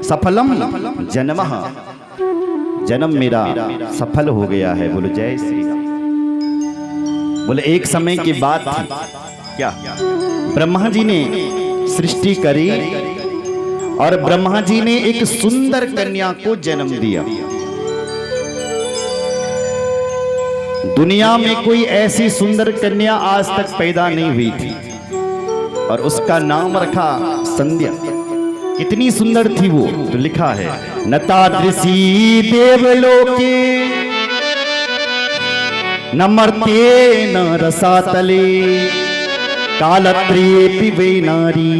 Subphylum जन्मः, जन्म मेरा सफल हो गया है। बोलो जय श्री राम। बोले एक समय की बात थी, क्या ब्रह्मा जी ने सृष्टि करी और ब्रह्मा जी ने एक सुंदर कन्या को जन्म दिया। दुनिया में कोई ऐसी सुंदर कन्या आज तक पैदा नहीं हुई थी और उसका नाम रखा संध्या। कितनी सुंदर थी वो, तो लिखा है न तादृशी देवलोके न मर्त्ये न रसातले कालत्रयेऽपि वै नारी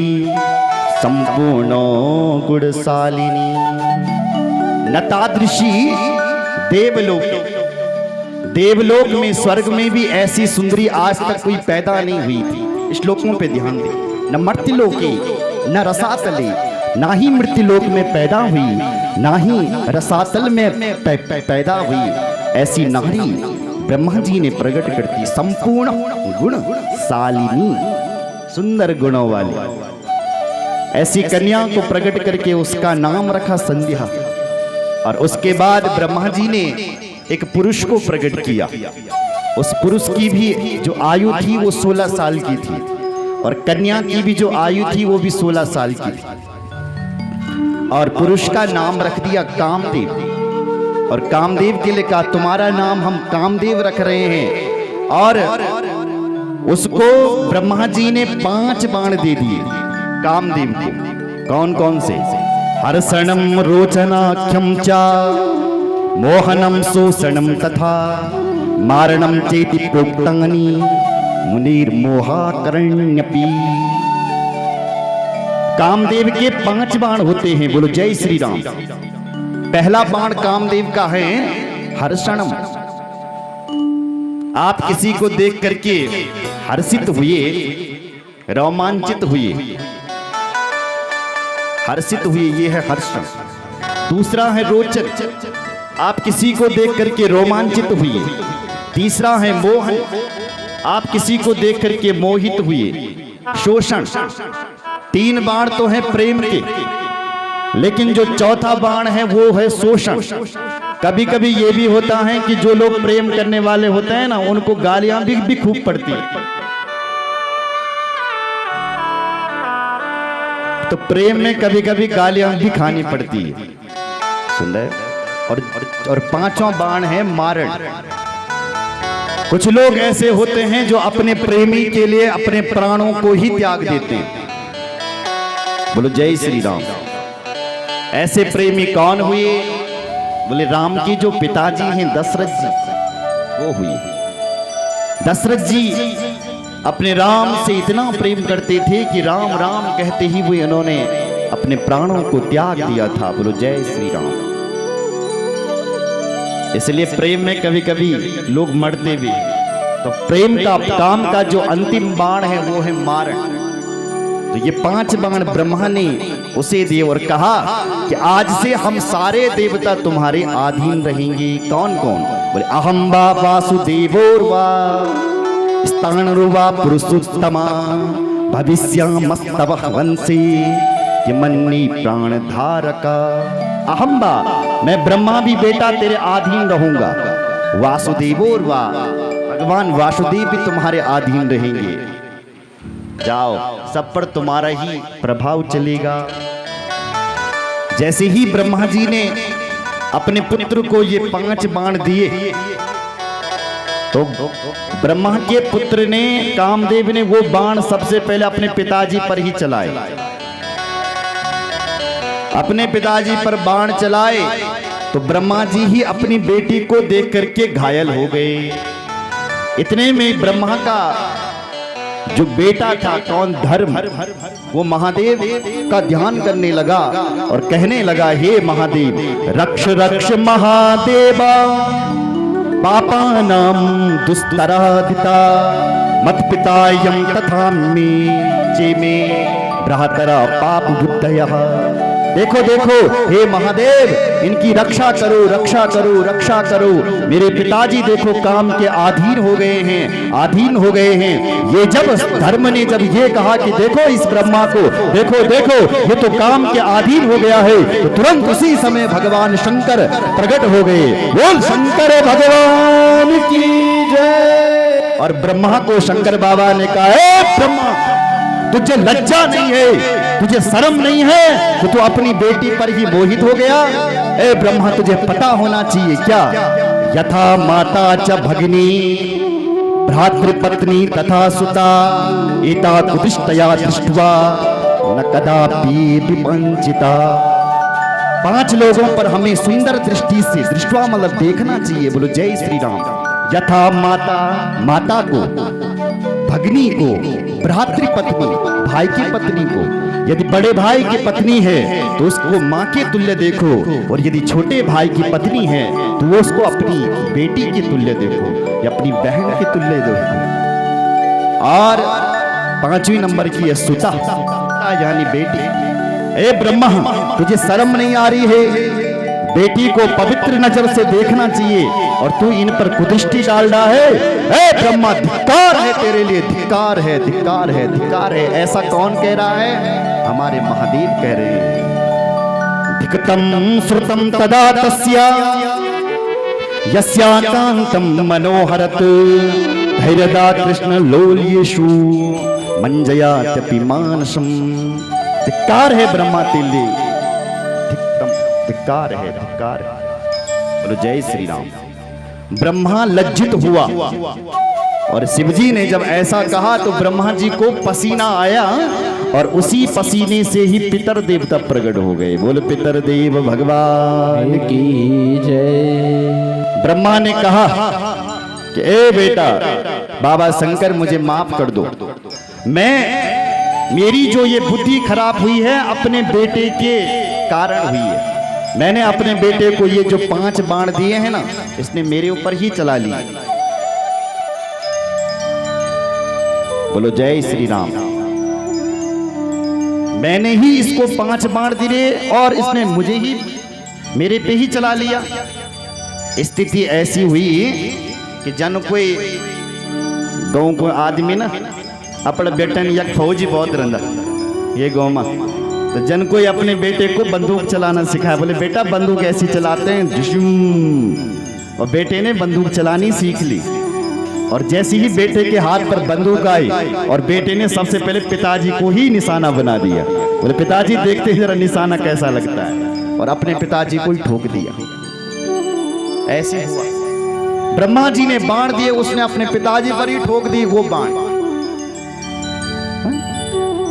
संपूर्ण गुणशालिनी। न तादृशी देवलोके, देवलोक में स्वर्ग में भी ऐसी सुंदरी आज तक कोई पैदा नहीं हुई थी। श्लोकों पे ध्यान दे। न मर्त्यलोके न रसातले, ना ही मृत्युलोक में पैदा हुई, ना ही रसातल में पैदा हुई ऐसी नारी ब्रह्मा जी ने प्रकट करती। संपूर्ण गुण शालिनी, सुंदर गुणों वाली ऐसी कन्या को प्रकट करके उसका नाम रखा संध्या। और उसके बाद ब्रह्मा जी ने एक पुरुष को प्रकट किया। उस पुरुष की भी जो आयु थी वो 16 साल की थी और कन्या की भी जो आयु थी वो भी 16 साल की थी। और पुरुष का नाम रख दिया कामदेव। और कामदेव के लिए कहा तुम्हारा नाम हम कामदेव रख रहे हैं। और उसको ब्रह्मा जी ने 5 बाण दे दिए कामदेव को। कौन कौन से? हर्षणम रोचनाख्यम च मोहनम शोषणम तथा मारणम चेति प्रोक्तानि मुनिर्मोहाकरण्यपि। कामदेव के 5 बाण होते हैं। बोलो जय श्री राम। पहला बाण कामदेव का है हर्षणम। आप किसी को देख करके हर्षित हुए, रोमांचित हुए, हर्षित हुए, ये है हर्षण। दूसरा है रोचन, आप किसी को देख करके रोमांचित हुए। तीसरा है मोहन, आप किसी को देख करके मोहित हुए। शोषण, 3 बाण तो है प्रेम के, लेकिन जो चौथा बाण है वो है शोषण। कभी कभी ये भी होता है कि जो लोग प्रेम करने वाले होते हैं ना, उनको गालियां भी खूब पड़ती है। तो प्रेम में कभी कभी गालियां भी खानी पड़ती है। सुन रहे? और 5वां बाण है मारण। कुछ लोग ऐसे होते हैं जो अपने प्रेमी के लिए अपने प्राणों को ही त्याग देते हैं। बोलो जय श्री राम। ऐसे प्रेमी कौन हुए? बोले राम की जो पिताजी हैं दशरथ जी, वो हुए। दशरथ जी अपने राम से इतना प्रेम करते थे कि राम राम कहते ही वो इन्होंने अपने प्राणों को त्याग दिया था। बोलो जय श्री राम। इसलिए प्रेम में कभी कभी लोग मरते भी। तो प्रेम का काम का जो अंतिम बाण है वो है मारण। तो ये 5 बाण ब्रह्मा ने उसे दिए और कहा कि आज से हम सारे देवता तुम्हारे अधीन रहेंगे। कौन कौन? बोले अहम वा वासुदेवोर्वा स्थाणुर्वा पुरुषोत्तमा भविष्यामस्तव वंशी यमन्नी प्राण धारका। अहम बा, मैं ब्रह्मा भी बेटा तेरे अधीन रहूंगा। वासुदेवोर्वा, भगवान वासुदेव भी तुम्हारे अधीन रहेंगे। जाओ, सब पर तुम्हारा ही प्रभाव चलेगा। जैसे ही ब्रह्मा जी ने अपने पुत्र को ये 5 बाण दिए, तो ब्रह्मा के पुत्र ने, कामदेव ने वो बाण सबसे पहले अपने पिताजी पर ही चलाए। अपने पिताजी पर बाण चलाए तो ब्रह्मा जी ही अपनी बेटी को देख करके घायल हो गए। इतने में ब्रह्मा का जो बेटा था, कौन? धर्म, वो महादेव का ध्यान करने लगा और कहने लगा हे महादेव, रक्ष रक्ष महादेवा पापानां दुस्तरादिता मत पितायं तथा मे चे मे भ्रातरा पाप बुद्धयः देखो देखो हे महादेव, इनकी रक्षा करो, रक्षा करो, रक्षा करो। मेरे पिताजी देखो काम के अधीन हो गए हैं, अधीन हो गए हैं। ये जब धर्म ने जब ये कहा कि देखो इस ब्रह्मा को, देखो देखो ये तो काम के अधीन हो गया है, तो तुरंत उसी समय भगवान शंकर प्रकट हो गए। बोल शंकर भगवान की जय। और ब्रह्मा को शंकर बाबा ने कहा, हे ब्रह्मा, तुझे लज्जा नहीं है, तुझे शर्म नहीं है कि तू अपनी बेटी पर ही मोहित हो गया। ए ब्रह्मा, तुझे पता होना चाहिए क्या, यथा माता च भगिनी भ्रातृपत्नी तथा सुता एता कुतिष्ठया दृष्ट्वा न कदापि विवंचिता। 5 लोगों पर हमें सुंदर दृष्टि से, दृष्टवा मतलब देखना चाहिए। बोलो जय श्री राम। यथा माता, माता को, भगनी को, भ्रातृपत्नी भाई की पत्नी को, यदि बड़े भाई की पत्नी है तो उसको माँ के तुल्य देखो, और यदि छोटे भाई की पत्नी है तो वो उसको अपनी बेटी के तुल्य देखो या अपनी बहन के तुल्य देखो। और 5वीं नंबर की है सुता, यानी बेटी। ए ब्रह्मा, तुझे शर्म नहीं आ रही है? बेटी को पवित्र नजर से देखना चाहिए और तू इन पर कुदृष्टि डाल रहा है। ए ब्रह्मा, धिक्कार है तेरे लिए, धिक्कार है, धिक्कार है, धिक्कार है। ऐसा कौन कह रहा है? हमारे महादेव कह रहे हैं। धिक्तम श्रुतम तदा तस्या यस्याकांतम मनोहरत धैर्यदा कृष्ण लोल्येषु मंजयात्यपि मानसम। धिक्कार है ब्रह्मा तेरे लिए, धिक्कार है, धिक्कार है। बोलो जय श्री राम। ब्रह्मा लज्जित हुआ और शिवजी ने जब ऐसा कहा तो ब्रह्मा जी को पसीना आया और उसी पसीने से ही पितर देवता प्रकट हो गए। बोलो पितर देव भगवान की जय। ब्रह्मा ने कहा कि ए बेटा, बाबा शंकर मुझे माफ कर दो, मेरी जो ये बुद्धि खराब हुई है अपने बेटे के कारण हुई है। मैंने अपने बेटे को ये जो 5 बाण दिए हैं ना, इसने मेरे ऊपर ही चला लिया। बोलो जय श्री राम। मैंने ही इसको 5 बाण दिए और इसने मुझे ही, मेरे पे ही चला लिया। स्थिति ऐसी हुई कि जन कोई गाँव को आदमी ना अपने बेटन या फौजी बहुत रंदा ये गाँव में, तो जन कोई अपने बेटे को बंदूक चलाना सिखाया। बोले बेटा बंदूक ऐसी चलाते हैं, और बेटे ने बंदूक चलानी सीख ली। और जैसे ही बेटे के हाथ पर बंदूक आई और बेटे ने सबसे पहले पिताजी को ही निशाना बना दिया। बोले पिताजी देखते हैं जरा निशाना कैसा लगता है, और अपने पिताजी को ही ठोक दिया। ऐसे हुआ। ब्रह्मा जी ने बाण दिए, उसने अपने पिताजी पर ही ठोक दी वो बाण।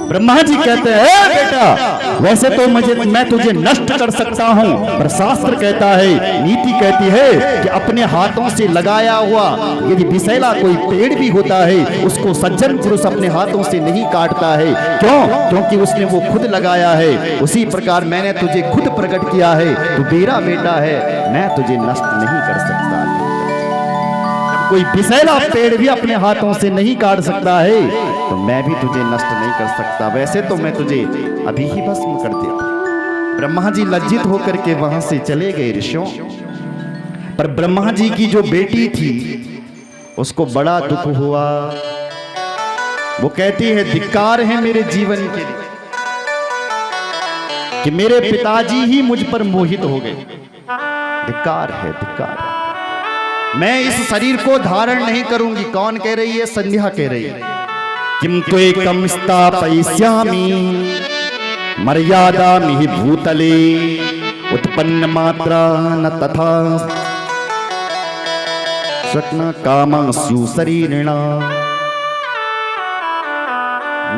ब्रह्मा जी कहते हैं बेटा, वैसे तो मैं तुझे नष्ट कर सकता हूं, पर शास्त्र कहता है, नीति कहती है कि अपने हाथों से लगाया हुआ यदि विषैला कोई पेड़ भी होता है उसको सज्जन पुरुष अपने हाथों से नहीं काटता है। क्यों? क्योंकि उसने वो खुद लगाया है। उसी प्रकार मैंने तुझे खुद प्रकट किया है, तू मेरा बेटा है, मैं तुझे नष्ट नहीं कर सकता। कोई विषैला पेड़ भी अपने हाथों से नहीं काट सकता है तो मैं भी तुझे नष्ट नहीं कर सकता। वैसे तो मैं तुझे अभी ही भस्म कर दिया। ब्रह्मा जी लज्जित होकर के वहां से चले गए ऋषियों। पर ब्रह्मा जी की जो बेटी थी उसको बड़ा दुख हुआ। वो कहती है धिक्कार है मेरे जीवन के लिए कि मेरे पिताजी ही मुझ पर मोहित हो गए। धिक्कार है, धिक्कार है। मैं इस शरीर को धारण नहीं करूंगी। कौन कह रही है? संध्या कह रही है। किम त्वेकं स्थापयिष्यामि मर्यादामिहि भूतले उत्पन्न मात्रा न तथा स्वप्न कामांसु शरीरिणा।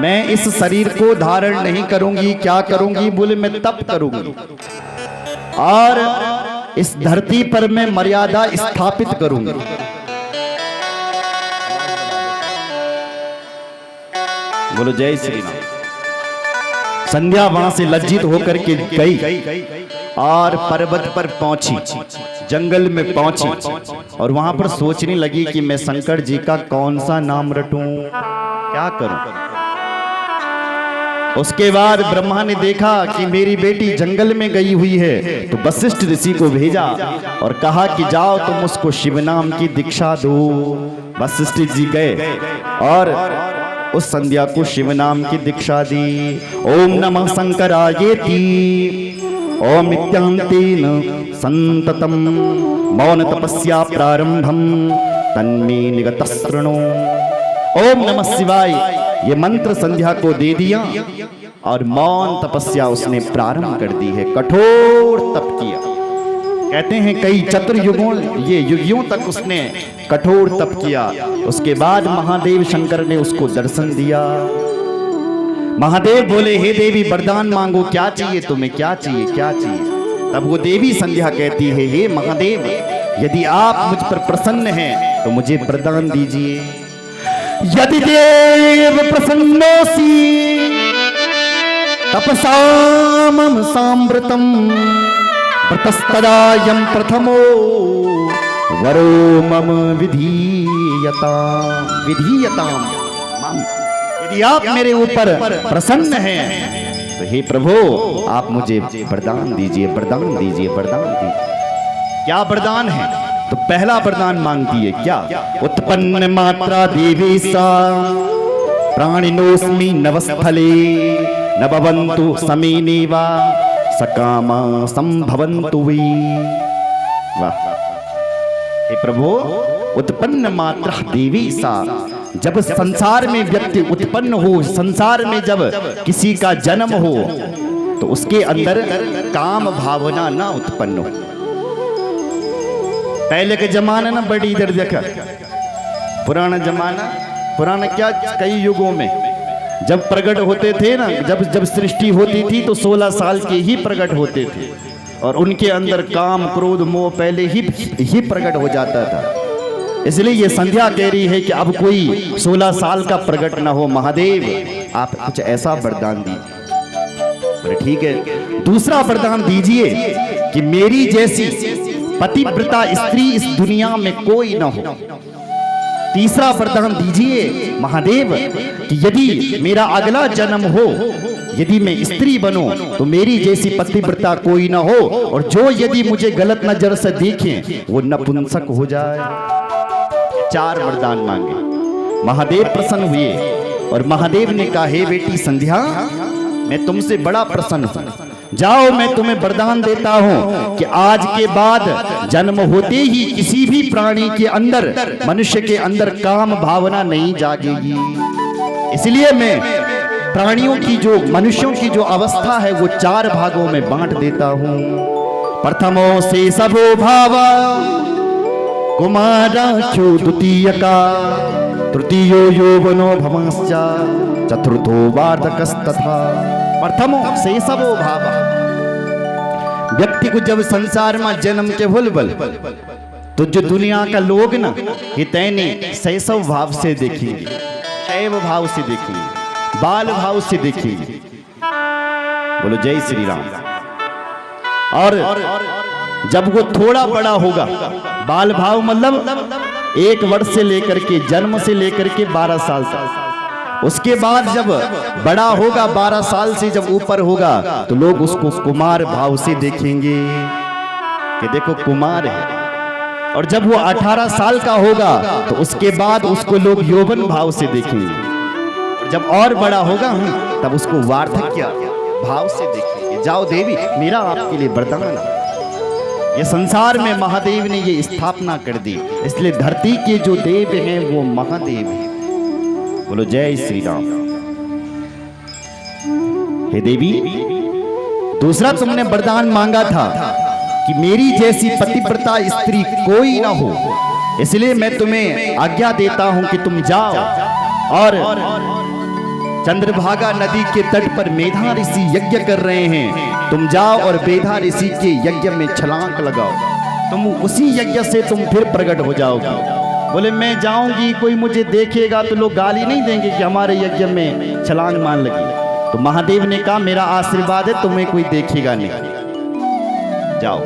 मैं इस शरीर को धारण नहीं करूंगी। क्या करूंगी? बोले मैं तप करूंगी और इस धरती पर मैं मर्यादा स्थापित करूंगी। बोलो जय श्री राम। संध्या वहां से लज्जित होकर के गई और पर्वत पर पहुंची, जंगल में पहुंची और वहां पर सोचने लगी कि मैं शंकर जी का कौन सा नाम रटूं, क्या करूं। उसके बाद ब्रह्मा ने देखा कि मेरी बेटी जंगल में गई हुई है, तो वशिष्ठ ऋषि को भेजा और कहा कि जाओ तुम उसको शिव नाम की दीक्षा दो। वशिष्ठ जी गए और उस संध्या को शिव नाम की दीक्षा दी। ओम नमः शंकरायेति ओम इत्यांतेन संततम मौन तपस्या प्रारंभम तन्मे निगतशृणु। ओम नमः शिवाय ये मंत्र संध्या को दे दिया और मौन तपस्या उसने प्रारंभ कर दी है। कठोर तप किया। कहते हैं कई चतुर्युगों ये युगियों तक उसने कठोर तप किया। उसके बाद महादेव शंकर ने उसको दर्शन दिया। महादेव बोले हे देवी वरदान मांगो, क्या चाहिए तुम्हें, क्या चाहिए, क्या चाहिए। तब वो देवी संध्या कहती है हे महादेव यदि आप मुझ पर प्रसन्न हैं तो मुझे वरदान दीजिए। यदि देव प्रसन्नोसि तपसामं सांवृतम प्रतस्तदायं प्रथमो वरो मम विधीयताम। यदि आप मेरे ऊपर प्रसन्न हैं तो हे प्रभु आप मुझे वरदान दीजिए, वरदान दीजिए, वरदान दीजिए। क्या वरदान है? तो पहला वरदान मांगती है क्या? उत्पन्न मात्रा देवी सा प्राणिनोस्मि नवस्थले न भवन्तु समीनेवा सकामा संभवन्तु वै। वाह। हे प्रभु उत्पन्न मात्रा देवी सा, जब संसार में व्यक्ति उत्पन्न हो, संसार में जब किसी का जन्म हो तो उसके अंदर काम भावना ना उत्पन्न हो। पहले के जमाना ना बड़ी इधर देखा, पुराना जमाना, पुराना क्या कई युगों में जब प्रकट होते थे ना, जब सृष्टि होती थी तो 16 साल के ही प्रकट होते थे और उनके अंदर काम क्रोध मोह पहले ही प्रकट हो जाता था। इसलिए ये संध्या कह रही है कि अब कोई 16 साल का प्रकट ना हो। महादेव आप कुछ ऐसा वरदान दीजिए। ठीक है, दूसरा वरदान दीजिए कि मेरी जैसी पतिव्रता स्त्री इस दुनिया में कोई ना हो। तीसरा वरदान दीजिए महादेव कि यदि मेरा अगला जन्म हो, यदि मैं स्त्री बनूं तो मेरी जैसी पतिव्रता कोई ना हो, और जो यदि मुझे गलत नजर से देखें वो नपुंसक हो जाए। 4 वरदान मांगे। महादेव प्रसन्न हुए और महादेव ने कहा हे बेटी संध्या मैं तुमसे बड़ा प्रसन्न हूं, जाओ मैं तुम्हें वरदान देता हूं कि आज के बाद जन्म होते ही किसी भी प्राणी के अंदर, मनुष्य के अंदर काम भावना नहीं जागेगी। इसलिए मैं प्राणियों की जो, मनुष्यों की जो अवस्था है वो 4 भागों में बांट देता हूं। प्रथमो से सबो भावा कुमाराख्यो द्वितीयका तृतीयो यौवनो भवंश्च चतुर्थो वार्धकस्तथा। प्रथमो शैशवो भावा, व्यक्ति को जब संसार में जन्म के भूलबल तो जो दुनिया का लोग ना ये तैने शैशव भाव से देखेंगे, शैव भाव से देखेंगे, बाल भाव से देखेंगे। बोलो जय श्री राम। और जब वो थोड़ा बड़ा होगा, बाल भाव मतलब 1 वर्ष से लेकर के, जन्म से लेकर के 12 साल तक, उसके बाद जब बड़ा होगा 12 साल से जब ऊपर होगा तो लोग उसको कुमार भाव से देखेंगे कि देखो कुमार है। और जब वो 18 साल का होगा तो उसके बाद उसको लोग यौवन भाव से देखेंगे। और जब और बड़ा होगा तब उसको वार्धक्य भाव से देखेंगे। जाओ देवी मेरा आपके लिए वरदान है। ये संसार में महादेव ने ये स्थापना कर दी, इसलिए धरती के जो देव हैं वो महादेव हैं। बोलो जय श्री राम। हे देवी दूसरा तुमने वरदान मांगा था कि मेरी जैसी पतिव्रता स्त्री कोई ना हो, इसलिए मैं तुम्हें आज्ञा देता हूं कि तुम जाओ और चंद्रभागा नदी के तट पर मेधा ऋषि यज्ञ कर रहे हैं, तुम जाओ और मेधा ऋषि के यज्ञ में छलांग लगाओ, तुम उसी यज्ञ से तुम फिर प्रकट हो जाओगे। बोले मैं जाऊंगी, कोई मुझे देखेगा तो लोग गाली नहीं देंगे कि हमारे यज्ञ में छलांग मान लगी। तो महादेव ने कहा मेरा आशीर्वाद है तुम्हें कोई देखेगा नहीं, जाओ।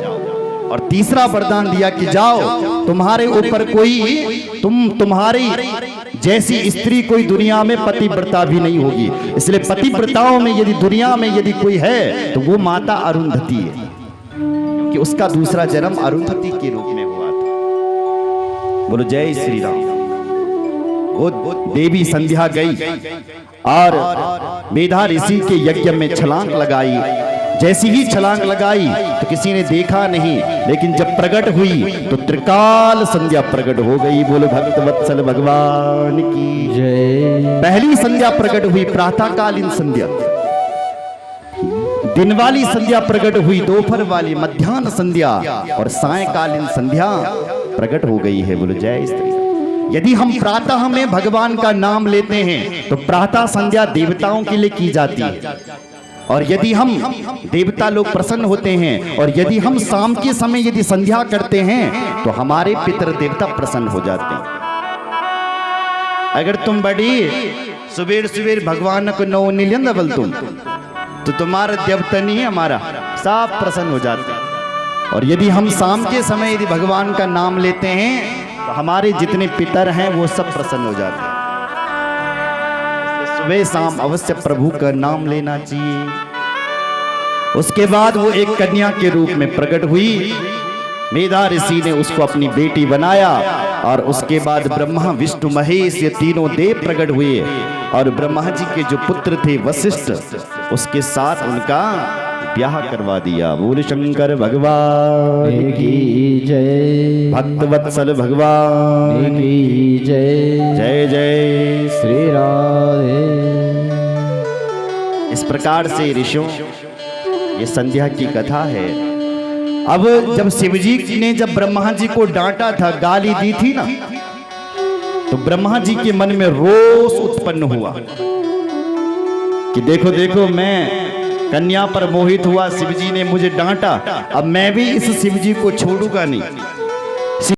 और तीसरा वरदान दिया कि जाओ तुम्हारे ऊपर कोई, तुम्हारी जैसी स्त्री कोई दुनिया में पतिव्रता भी नहीं होगी। इसलिए पतिव्रताओं में यदि दुनिया में यदि कोई है तो वो माता अरुंधति है, कि उसका दूसरा जन्म अरुंधति के रूप में हुआ था। बोलो जय श्री राम। वो देवी संध्या गई और मेधा ऋषि के यज्ञ में छलांग लगाई। जैसी ही छलांग लगाई तो किसी ने देखा नहीं, लेकिन जब प्रकट हुई तो त्रिकाल संध्या प्रकट हो गई। बोलो भक्त वत्सल भगवान की जय। पहली संध्या प्रकट हुई प्रातःकालीन संध्या, दिन वाली संध्या प्रकट हुई, दोपहर वाली, मध्याह्न संध्या और सायंकालीन संध्या प्रकट हो गई है। बोलो जय श्री राम। यदि हम प्रातः में भगवान का नाम लेते हैं तो प्रातः संध्या देवताओं के लिए की जाती है, और यदि हम देवता लोग प्रसन्न होते हैं, और यदि हम शाम के समय यदि संध्या करते हैं तो हमारे पितर देवता प्रसन्न हो जाते हैं। अगर तुम बड़ी सुबेर सुबेर भगवान को नौ निलियन बोल तुम तो तुम्हारा देवता नहीं है, हमारा सब प्रसन्न हो जाते हैं। और यदि हम शाम के समय यदि भगवान का नाम लेते हैं तो हमारे जितने पितर हैं वो सब प्रसन्न हो जाते हैं। सुबह शाम अवश्य प्रभु का नाम लेना चाहिए। उसके बाद वो एक कन्या के रूप में प्रकट हुई। मेधा ऋषि ने उसको अपनी बेटी बनाया, और उसके बाद ब्रह्मा विष्णु महेश ये तीनों देव प्रकट हुए, और ब्रह्मा जी के जो पुत्र थे वशिष्ठ, उसके साथ उनका ब्याह करवा दिया। बोल शंकर भगवान की जय, भक्त वत्सल भगवान की जय। जय जय श्री राधे। इस प्रकार से ऋषियों ये संध्या की कथा है। अब जब शिवजी ने जब ब्रह्मा जी को डांटा था, गाली दी थी ना, तो ब्रह्मा जी के मन में रोष उत्पन्न हुआ कि देखो देखो मैं कन्या पर मोहित हुआ, शिवजी ने मुझे डांटा, अब मैं भी इस शिवजी को छोड़ूंगा नहीं।